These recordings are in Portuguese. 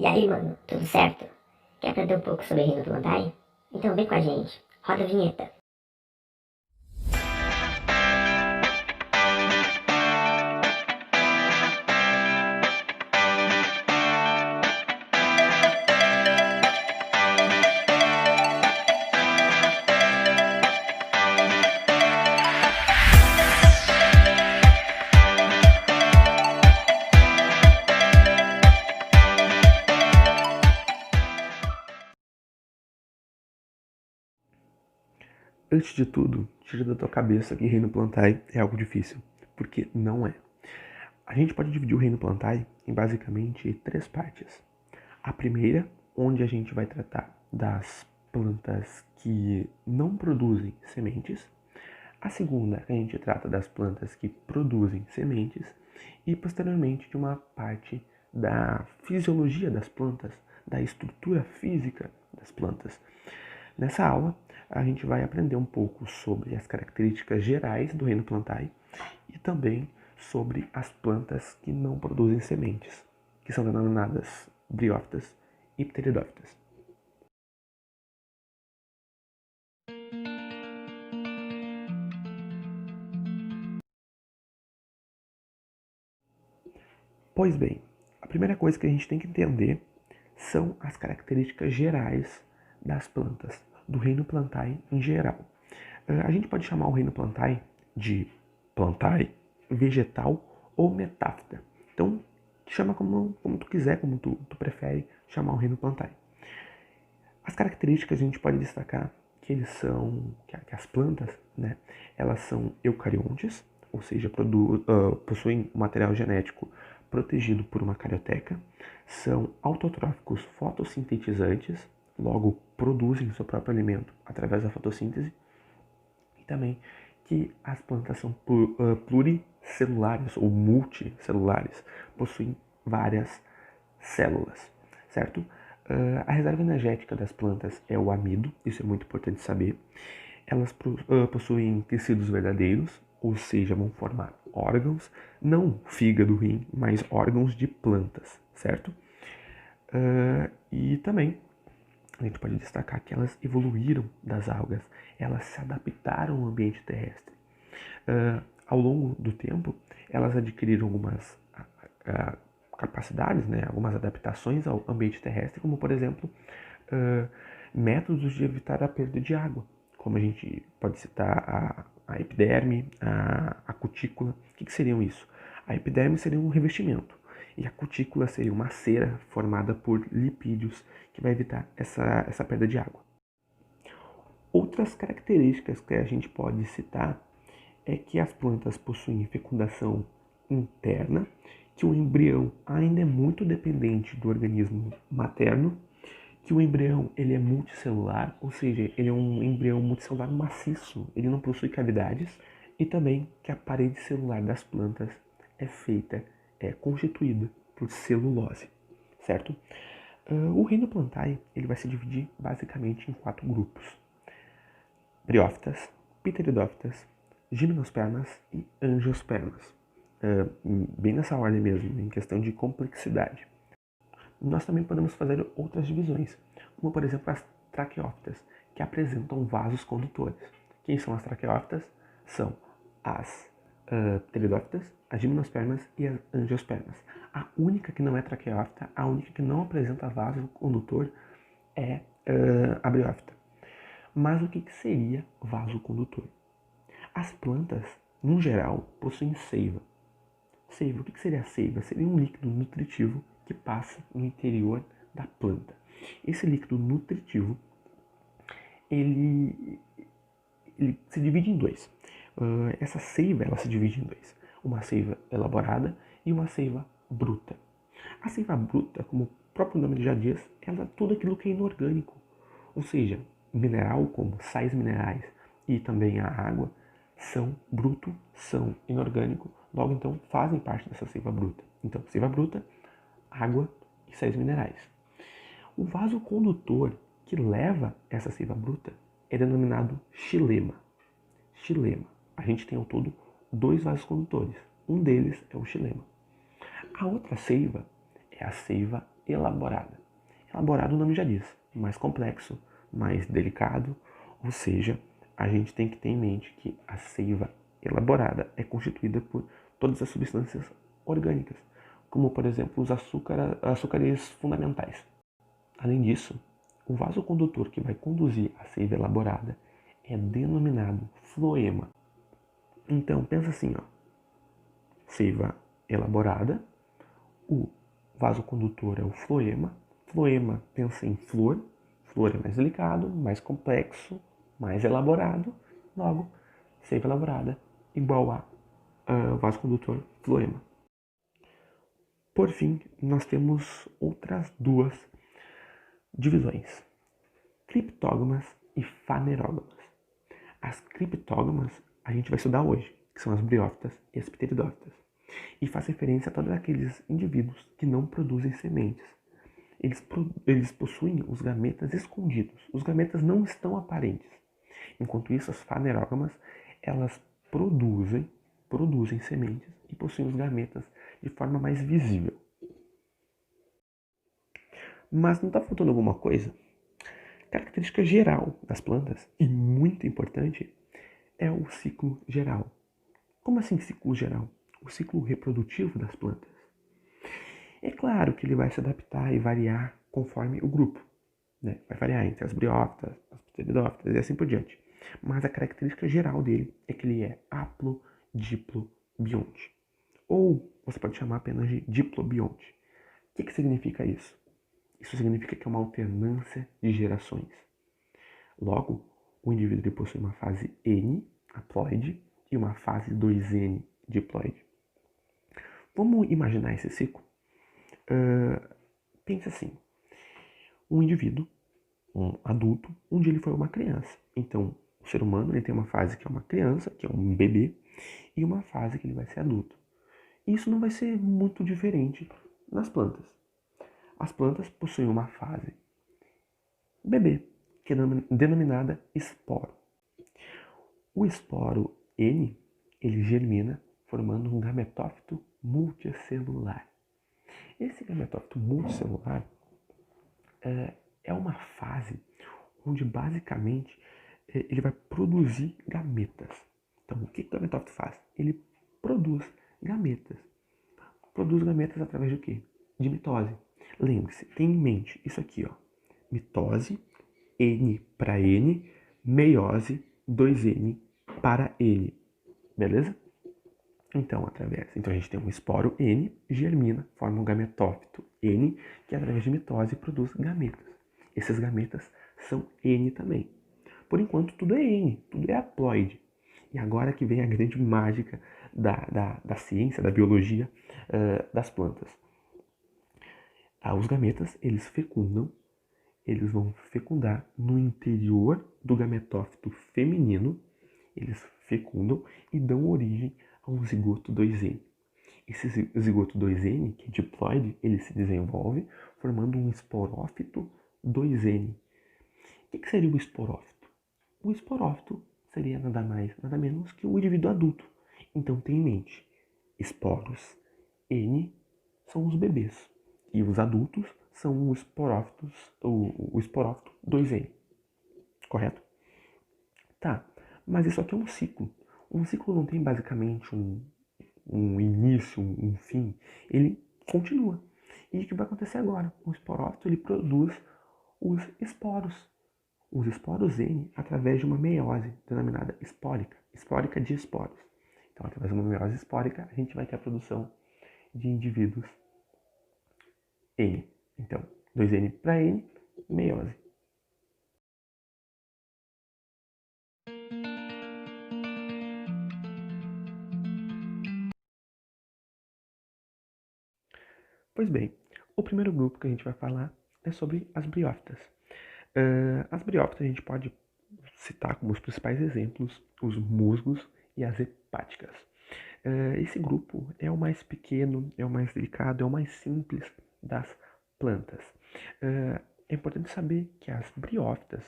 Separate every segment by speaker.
Speaker 1: E aí, mano, tudo certo? Quer aprender um pouco sobre Reino Plantae? Então vem com a gente. Roda a vinheta.
Speaker 2: Antes de tudo, tira da tua cabeça que Reino Plantae é algo difícil, porque não é. A gente pode dividir o Reino Plantae em basicamente 3 partes. A primeira, onde a gente vai tratar das plantas que não produzem sementes. A segunda, a gente trata das plantas que produzem sementes. E posteriormente de uma parte da fisiologia das plantas, da estrutura física das plantas. Nessa aula, a gente vai aprender um pouco sobre as características gerais do Reino Plantae e também sobre as plantas que não produzem sementes, que são denominadas briófitas e pteridófitas. Pois bem, a primeira coisa que a gente tem que entender são as características gerais das plantas, do Reino Plantae em geral. A gente pode chamar o Reino Plantae de Plantae, vegetal ou metáfita. Então, chama como tu quiser, como tu prefere chamar o Reino Plantae. As características a gente pode destacar que eles são, que as plantas, né, elas são eucariontes, ou seja, possuem um material genético protegido por uma carioteca, são autotróficos fotossintetizantes, logo produzem seu próprio alimento através da fotossíntese, e também que as plantas são pluricelulares ou multicelulares, possuem várias células, certo? A reserva energética das plantas é o amido, isso é muito importante saber. Elas possuem tecidos verdadeiros, ou seja, vão formar órgãos, não fígado, rim, mas órgãos de plantas, certo? E também a gente pode destacar que elas evoluíram das algas, elas se adaptaram ao ambiente terrestre. Ao longo do tempo, elas adquiriram algumas capacidades, né, algumas adaptações ao ambiente terrestre, como por exemplo, métodos de evitar a perda de água, como a gente pode citar a epiderme, a cutícula. O que seriam isso? A epiderme seria um revestimento e a cutícula seria uma cera formada por lipídios que vai evitar essa perda de água. Outras características que a gente pode citar é que as plantas possuem fecundação interna, que o embrião ainda é muito dependente do organismo materno, que o embrião ele é multicelular, ou seja, ele é um embrião multicelular maciço, ele não possui cavidades, e também que a parede celular das plantas é constituída por celulose, certo? O reino Plantae ele vai se dividir basicamente em 4 grupos: briófitas, pteridófitas, gimnospermas e angiospermas. Bem nessa ordem mesmo, em questão de complexidade. Nós também podemos fazer outras divisões, como por exemplo as traqueófitas, que apresentam vasos condutores. Quem são as traqueófitas? São as pteridófitas, as gimnospermas e as angiospermas. A única que não é traqueófita, a única que não apresenta vaso condutor é a briófita. Mas o que seria vaso condutor? As plantas, no geral, possuem seiva. Seiva, o que seria a seiva? Seria um líquido nutritivo que passa no interior da planta. Esse líquido nutritivo, ele se divide em 2. Essa seiva, ela se divide em 2. Uma seiva elaborada e uma seiva bruta. A seiva bruta, como o próprio nome já diz, ela é tudo aquilo que é inorgânico. Ou seja, mineral como sais minerais e também a água são bruto, são inorgânico, logo então fazem parte dessa seiva bruta. Então, seiva bruta, água e sais minerais. O vaso condutor que leva essa seiva bruta é denominado xilema. Xilema. A gente tem ao todo 2 vasos condutores. Um deles é o xilema. A outra seiva é a seiva elaborada. Elaborado, o nome já diz, mais complexo, mais delicado, ou seja, a gente tem que ter em mente que a seiva elaborada é constituída por todas as substâncias orgânicas, como por exemplo os açúcares fundamentais. Além disso, o vaso condutor que vai conduzir a seiva elaborada é denominado floema. Então, pensa assim, ó, seiva elaborada, o vaso condutor é o floema. Floema, pensa em flor. Flor é mais delicado, mais complexo, mais elaborado. Logo, seiva elaborada igual a vaso condutor floema. Por fim, nós temos outras duas divisões: criptógamas e fanerógamas. As criptógamas a gente vai estudar hoje, que são as briófitas e as pteridófitas, e faz referência a todos aqueles indivíduos que não produzem sementes. Eles possuem os gametas escondidos. Os gametas não estão aparentes. Enquanto isso, as fanerógamas, elas produzem sementes e possuem os gametas de forma mais visível. Mas não está faltando alguma coisa? Característica geral das plantas, e muito importante, é o ciclo geral. Como assim ciclo geral? O ciclo reprodutivo das plantas. É claro que ele vai se adaptar e variar conforme o grupo, né? Vai variar entre as briófitas, as pteridófitas e assim por diante. Mas a característica geral dele é que ele é haplodiplobionte. Ou você pode chamar apenas de diplobionte. O que significa isso? Isso significa que é uma alternância de gerações. Logo, o indivíduo possui uma fase N, haploide, e uma fase 2N, diploide. Vamos imaginar esse ciclo? Pense assim, um indivíduo, um adulto, um dia ele foi uma criança. Então, o ser humano ele tem uma fase que é uma criança, que é um bebê, e uma fase que ele vai ser adulto. Isso não vai ser muito diferente nas plantas. As plantas possuem uma fase bebê, que é denominada esporo. O esporo N, ele germina formando um gametófito multicelular. Esse gametófito multicelular é uma fase onde basicamente ele vai produzir gametas. Então, o que o gametófito faz? Ele produz gametas. Produz gametas através de quê? De mitose. Lembre-se, tenha em mente isso aqui, ó. Mitose, N para N, meiose, 2N para N. Beleza? Então, a gente tem um esporo N, germina, forma um gametófito N, que através de mitose produz gametas. Esses gametas são N também. Por enquanto, tudo é N, tudo é haploide. E agora que vem a grande mágica da ciência, da biologia das plantas. Os gametas, eles fecundam, eles vão fecundar no interior do gametófito feminino, eles fecundam e dão origem a um zigoto 2N. Esse zigoto 2N, que é diploide, ele se desenvolve formando um esporófito 2N. O que seria o esporófito? O esporófito seria nada mais, nada menos que o indivíduo adulto. Então tenha em mente, esporos N são os bebês e os adultos são os esporófitos, o esporófito 2N. Correto? Tá, mas isso aqui é um ciclo. Um ciclo não tem basicamente um início, um fim. Ele continua. E o que vai acontecer agora? O esporófito ele produz os esporos. Os esporos N através de uma meiose denominada espórica. Espórica de esporos. Então, através de uma meiose espórica, a gente vai ter a produção de indivíduos N. Então, 2N para N, meiose. Pois bem, o primeiro grupo que a gente vai falar é sobre as briófitas. As briófitas a gente pode citar como os principais exemplos os musgos e as hepáticas. Esse grupo é o mais pequeno, é o mais delicado, é o mais simples das plantas. É importante saber que as briófitas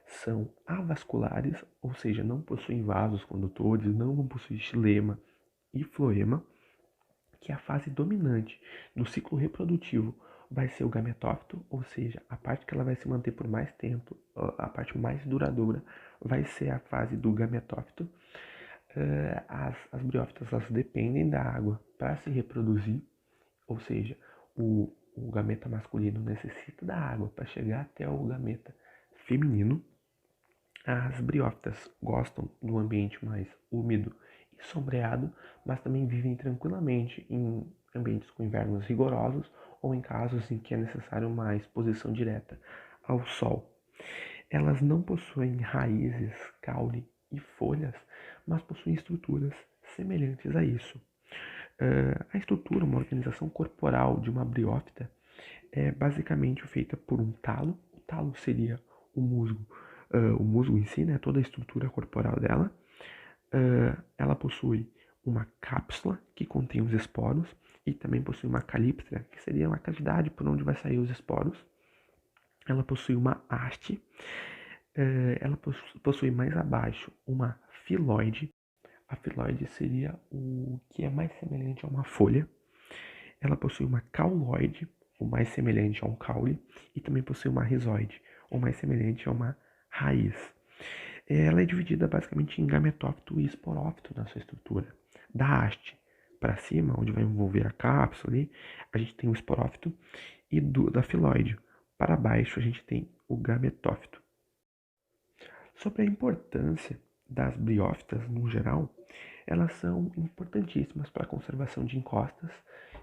Speaker 2: são avasculares, ou seja, não possuem vasos condutores, não vão possuir xilema e floema, que é a fase dominante do ciclo reprodutivo vai ser o gametófito, ou seja, a parte que ela vai se manter por mais tempo, a parte mais duradoura, vai ser a fase do gametófito. As briófitas, elas dependem da água para se reproduzir, ou seja, o gameta masculino necessita da água para chegar até o gameta feminino. As briófitas gostam do ambiente mais úmido e sombreado, mas também vivem tranquilamente em ambientes com invernos rigorosos ou em casos em que é necessário uma exposição direta ao sol. Elas não possuem raízes, caule e folhas, mas possuem estruturas semelhantes a isso. A estrutura, uma organização corporal de uma briófita é basicamente feita por um talo. O talo seria o musgo em si, né, toda a estrutura corporal dela. Ela possui uma cápsula que contém os esporos e também possui uma calíptra, que seria uma cavidade por onde vai sair os esporos. Ela possui uma haste. Ela possui mais abaixo uma filoide. A filoide seria o que é mais semelhante a uma folha. Ela possui uma cauloide, o mais semelhante a um caule, e também possui uma rizoide, o mais semelhante a uma raiz. Ela é dividida basicamente em gametófito e esporófito na sua estrutura. Da haste para cima, onde vai envolver a cápsula ali, a gente tem o esporófito, e da filoide para baixo a gente tem o gametófito. Sobre a importância das briófitas no geral, elas são importantíssimas para a conservação de encostas,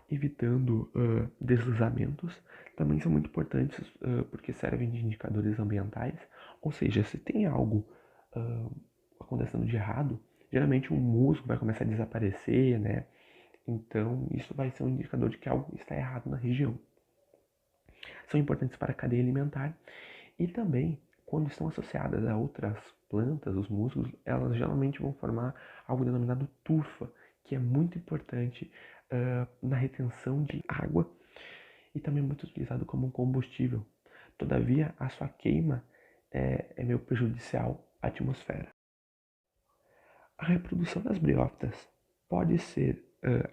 Speaker 2: evitando deslizamentos. Também são muito importantes porque servem de indicadores ambientais, ou seja, se tem algo acontecendo de errado, geralmente um musgo vai começar a desaparecer, né? Então isso vai ser um indicador de que algo está errado na região. São importantes para a cadeia alimentar e também quando estão associadas a outras plantas, os musgos, elas geralmente vão formar algo denominado turfa, que é muito importante na retenção de água e também muito utilizado como um combustível. Todavia, a sua queima é meio prejudicial à atmosfera. A reprodução das briófitas pode ser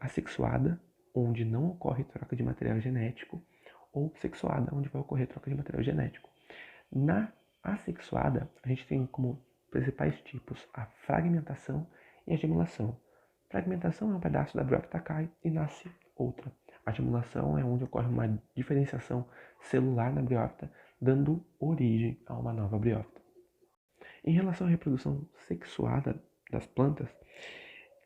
Speaker 2: assexuada, onde não ocorre troca de material genético, ou sexuada, onde vai ocorrer troca de material genético. Na assexuada, a gente tem como principais tipos a fragmentação e a gemulação. Fragmentação é um pedaço da briófita cai e nasce outra. A gemulação é onde ocorre uma diferenciação celular na briófita, dando origem a uma nova briófita. Em relação à reprodução sexuada das plantas,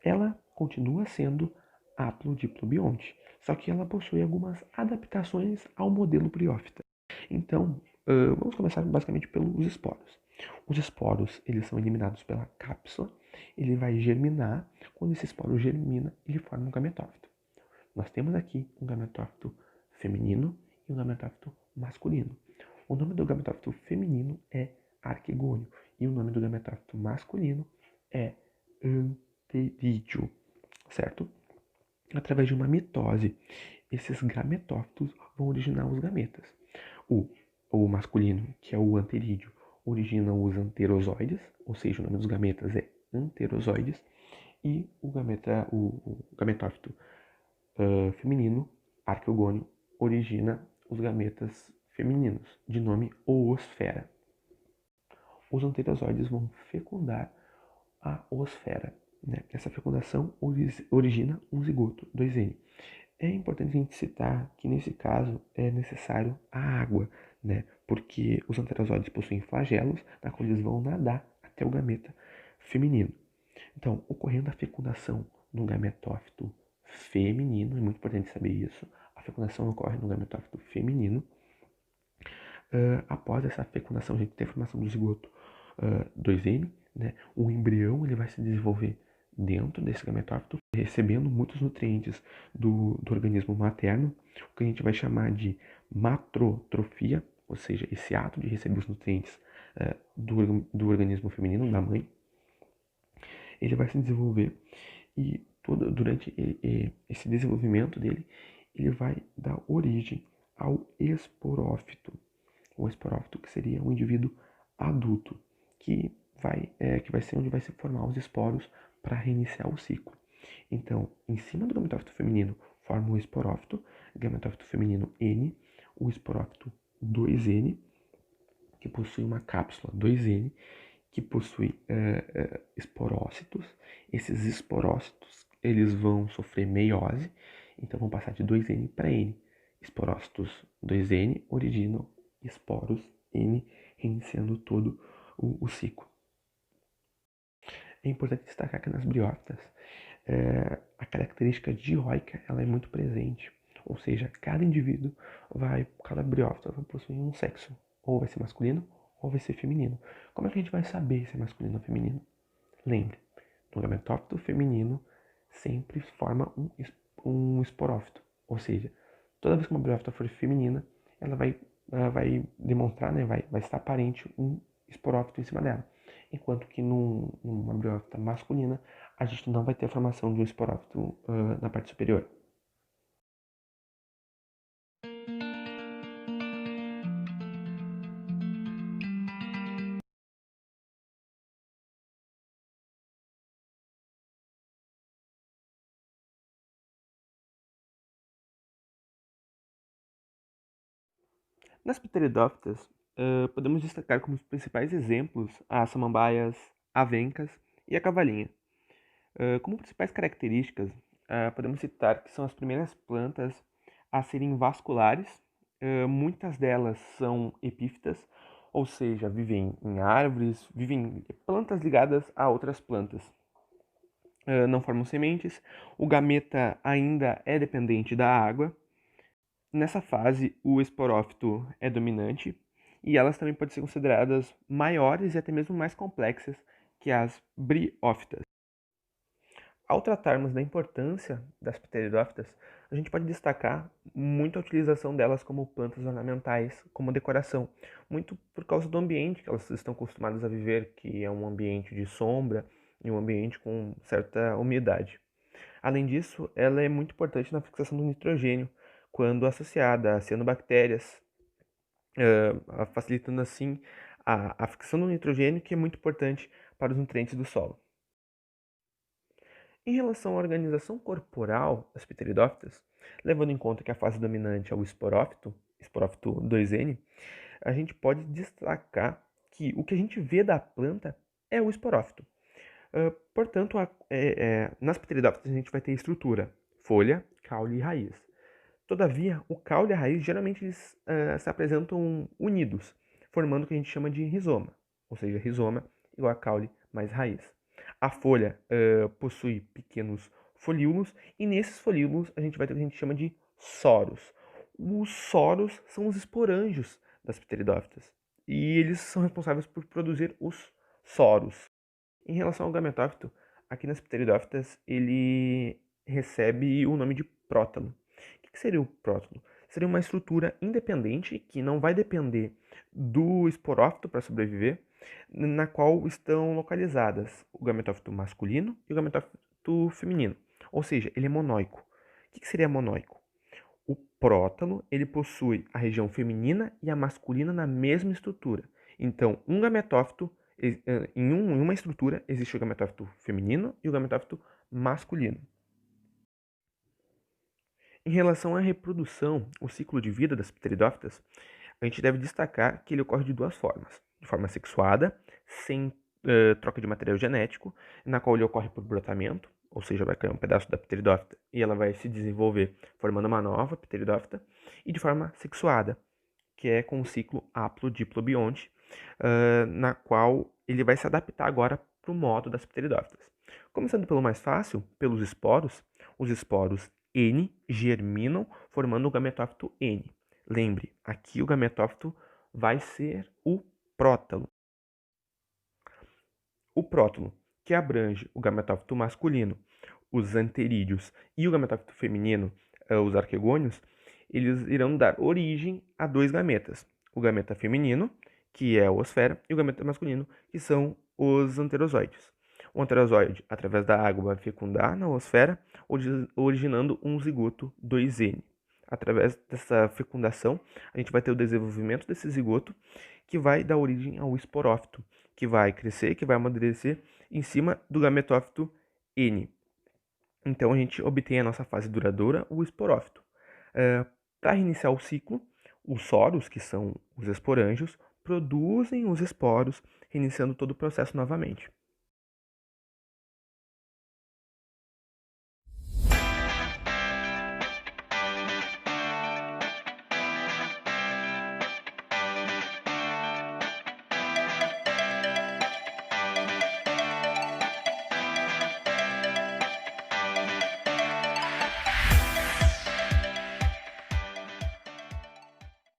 Speaker 2: ela continua sendo haplodiplobionte, só que ela possui algumas adaptações ao modelo briófita. Então, vamos começar basicamente pelos esporos. Os esporos, eles são eliminados pela cápsula, ele vai germinar. Quando esse esporo germina, ele forma um gametófito. Nós temos aqui um gametófito feminino e um gametófito masculino. O nome do gametófito feminino é arquegônio e o nome do gametófito masculino é anterídeo, certo? Através de uma mitose, esses gametófitos vão originar os gametas. O masculino, que é o anterídeo, origina os anterozoides, ou seja, o nome dos gametas é anterozoides, e o gametófito feminino, arqueogônio, origina os gametas femininos, de nome oosfera. Os anterozoides vão fecundar a oosfera. Né? Essa fecundação origina um zigoto, 2N. É importante a gente citar que nesse caso é necessário a água, né? Porque os anterozoides possuem flagelos, na qual eles vão nadar até o gameta feminino. Então, ocorrendo a fecundação no gametófito feminino, é muito importante saber isso, a fecundação ocorre no gametófito feminino. Após essa fecundação, a gente tem a formação do zigoto 2N, né? O embrião ele vai se desenvolver dentro desse gametófito, recebendo muitos nutrientes do organismo materno, o que a gente vai chamar de matrotrofia, ou seja, esse ato de receber os nutrientes do organismo feminino, da mãe. Ele vai se desenvolver e durante esse desenvolvimento dele, ele vai dar origem ao esporófito. O esporófito que seria um indivíduo adulto, que vai ser onde vai se formar os esporos para reiniciar o ciclo. Então, em cima do gametófito feminino forma o esporófito, gametófito feminino N, o esporófito 2N, que possui uma cápsula 2N, que possui esporócitos. Esses esporócitos, eles vão sofrer meiose, então vão passar de 2N para N. Esporócitos 2N originam esporos N, reiniciando todo o ciclo. É importante destacar que nas briófitas, a característica dioica ela é muito presente. Ou seja, cada briófita vai possuir um sexo. Ou vai ser masculino, ou vai ser feminino. Como é que a gente vai saber se é masculino ou feminino? Lembre, no gametófito feminino sempre forma um esporófito. Ou seja, toda vez que uma briófita for feminina, ela vai demonstrar, né, vai estar aparente um esporófito em cima dela. Enquanto que numa briófita masculina, a gente não vai ter a formação de um esporófito na parte superior. Nas pteridófitas, podemos destacar como os principais exemplos as samambaias, avencas e a cavalinha. Como principais características, podemos citar que são as primeiras plantas a serem vasculares. Muitas delas são epífitas, ou seja, vivem em árvores, vivem em plantas ligadas a outras plantas. Não formam sementes, o gameta ainda é dependente da água. Nessa fase, o esporófito é dominante e elas também podem ser consideradas maiores e até mesmo mais complexas que as briófitas. Ao tratarmos da importância das pteridófitas, a gente pode destacar muito a utilização delas como plantas ornamentais, como decoração, muito por causa do ambiente que elas estão acostumadas a viver, que é um ambiente de sombra e um ambiente com certa umidade. Além disso, ela é muito importante na fixação do nitrogênio, quando associada a cianobactérias, facilitando assim a fixação do nitrogênio, que é muito importante para os nutrientes do solo. Em relação à organização corporal das pteridófitas, levando em conta que a fase dominante é o esporófito 2N, a gente pode destacar que o que a gente vê da planta é o esporófito. Portanto, nas pteridófitas a gente vai ter estrutura, folha, caule e raiz. Todavia, o caule e a raiz geralmente eles se apresentam unidos, formando o que a gente chama de rizoma, ou seja, rizoma igual a caule mais raiz. A folha possui pequenos folíolos e nesses folíolos a gente vai ter o que a gente chama de soros. Os soros são os esporângios das pteridófitas e eles são responsáveis por produzir os soros. Em relação ao gametófito, aqui nas pteridófitas ele recebe o nome de prótalo. O que seria o prótalo? Seria uma estrutura independente que não vai depender do esporófito para sobreviver, na qual estão localizadas o gametófito masculino e o gametófito feminino. Ou seja, ele é monóico. O que seria monóico? O prótalo ele possui a região feminina e a masculina na mesma estrutura. Então, um gametófito, em uma estrutura, existe o gametófito feminino e o gametófito masculino. Em relação à reprodução, o ciclo de vida das pteridófitas, a gente deve destacar que ele ocorre de duas formas. De forma sexuada, sem troca de material genético, na qual ele ocorre por brotamento, ou seja, vai cair um pedaço da pteridófita e ela vai se desenvolver formando uma nova pteridófita, e de forma sexuada, que é com o ciclo haplo-diplobionte, na qual ele vai se adaptar agora para o modo das pteridófitas. Começando pelo mais fácil, pelos esporos, os esporos N germinam formando o gametófito N. Lembre, aqui o gametófito vai ser o prótalo. O prótalo, que abrange o gametófito masculino, os anterídeos e o gametófito feminino, os arquegônios, eles irão dar origem a dois gametas. O gameta feminino, que é a oosfera, e o gameta masculino, que são os anterozoides. O anterozoide, através da água, vai fecundar na oosfera, originando um zigoto 2N. Através dessa fecundação, a gente vai ter o desenvolvimento desse zigoto, que vai dar origem ao esporófito, que vai crescer, que vai amadurecer em cima do gametófito N. Então, a gente obtém a nossa fase duradoura, o esporófito. Para iniciar o ciclo, Os soros, que são os esporângios, produzem os esporos, reiniciando todo o processo novamente.